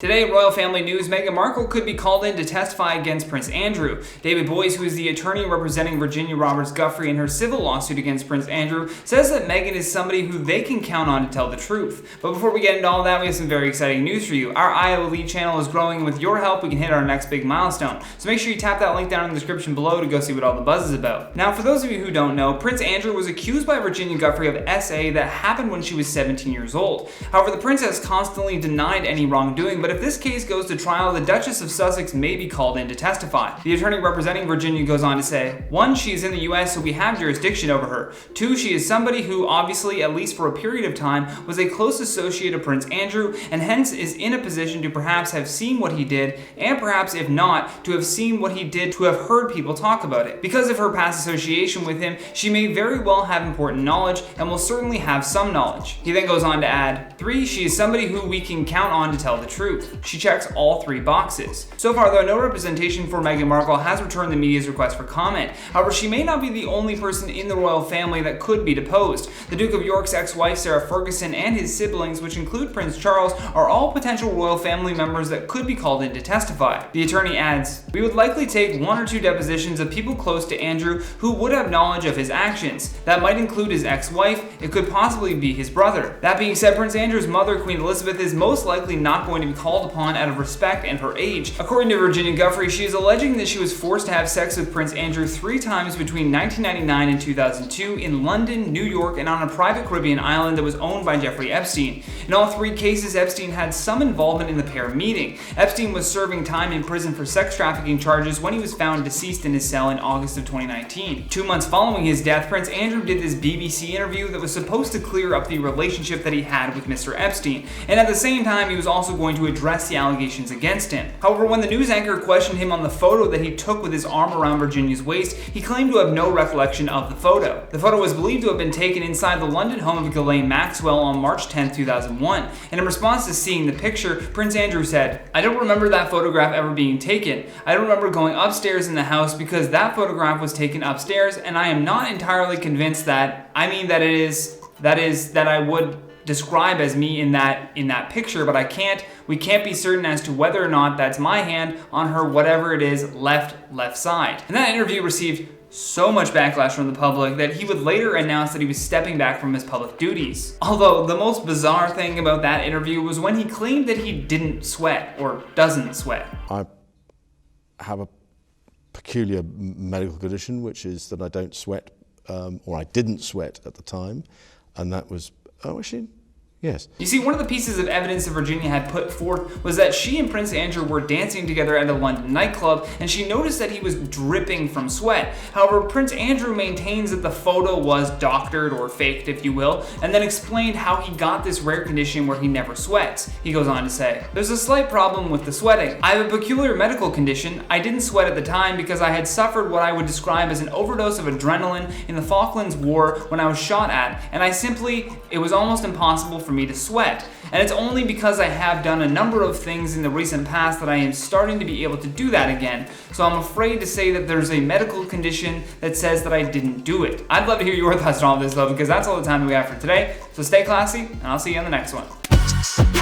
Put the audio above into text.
Today, royal family news, Meghan Markle could be called in to testify against Prince Andrew. David Boies, who is the attorney representing Virginia Roberts Giuffre in her civil lawsuit against Prince Andrew, says that Meghan is somebody who they can count on to tell the truth. But before we get into all that, we have some very exciting news for you. Our Iowa Lead channel is growing, and with your help, we can hit our next big milestone. So make sure you tap that link down in the description below to go see what all the buzz is about. Now, for those of you who don't know, Prince Andrew was accused by Virginia Giuffre of SA that happened when she was 17 years old. However, the princess constantly denied any wrongdoing, but if this case goes to trial, the Duchess of Sussex may be called in to testify. The attorney representing Virginia goes on to say, 1, she is in the US, so we have jurisdiction over her. 2, she is somebody who obviously, at least for a period of time, was a close associate of Prince Andrew, and hence is in a position to perhaps have seen what he did, and perhaps if not, to have seen what he did, to have heard people talk about it. Because of her past association with him, she may very well have important knowledge, and will certainly have some knowledge. He then goes on to add, 3, she is somebody who we can count on to tell the truth. She checks all 3 boxes. So far, though, no representation for Meghan Markle has returned the media's request for comment. However, she may not be the only person in the royal family that could be deposed. The Duke of York's ex-wife, Sarah Ferguson, and his siblings, which include Prince Charles, are all potential royal family members that could be called in to testify. The attorney adds, we would likely take 1 or 2 depositions of people close to Andrew who would have knowledge of his actions. That might include his ex-wife. It could possibly be his brother. That being said, Prince Andrew's mother, Queen Elizabeth, is most likely not going to be called upon out of respect and her age. According to Virginia Giuffre, she is alleging that she was forced to have sex with Prince Andrew 3 times between 1999 and 2002 in London, New York, and on a private Caribbean island that was owned by Jeffrey Epstein. In all 3 cases, Epstein had some involvement in the pair meeting. Epstein was serving time in prison for sex trafficking charges when he was found deceased in his cell in August of 2019. 2 months following his death, Prince Andrew did this BBC interview that was supposed to clear up the relationship that he had with Mr. Epstein, and at the same time, he was also going to address the allegations against him. However, when the news anchor questioned him on the photo that he took with his arm around Virginia's waist, he claimed to have no recollection of the photo. The photo was believed to have been taken inside the London home of Ghislaine Maxwell on March 10, 2001. And in response to seeing the picture, Prince Andrew said, I don't remember that photograph ever being taken. I don't remember going upstairs in the house because that photograph was taken upstairs, and I am not entirely convinced that I would describe as me in that picture, but we can't be certain as to whether or not that's my hand on her, whatever it is, left side. And that interview received so much backlash from the public that he would later announce that he was stepping back from his public duties. Although the most bizarre thing about that interview was when he claimed that he didn't sweat or doesn't sweat. I have a peculiar medical condition, which is that I don't sweat, or I didn't sweat at the time, and that was, yes. You see, one of the pieces of evidence that Virginia had put forth was that she and Prince Andrew were dancing together at a London nightclub, and she noticed that he was dripping from sweat. However, Prince Andrew maintains that the photo was doctored or faked, if you will, and then explained how he got this rare condition where he never sweats. He goes on to say, there's a slight problem with the sweating. I have a peculiar medical condition. I didn't sweat at the time because I had suffered what I would describe as an overdose of adrenaline in the Falklands War when I was shot at, and it was almost impossible for me to sweat. And it's only because I have done a number of things in the recent past that I am starting to be able to do that again. So I'm afraid to say that there's a medical condition that says that I didn't do it. I'd love to hear your thoughts on all this though, because that's all the time that we have for today. So stay classy, and I'll see you on the next one.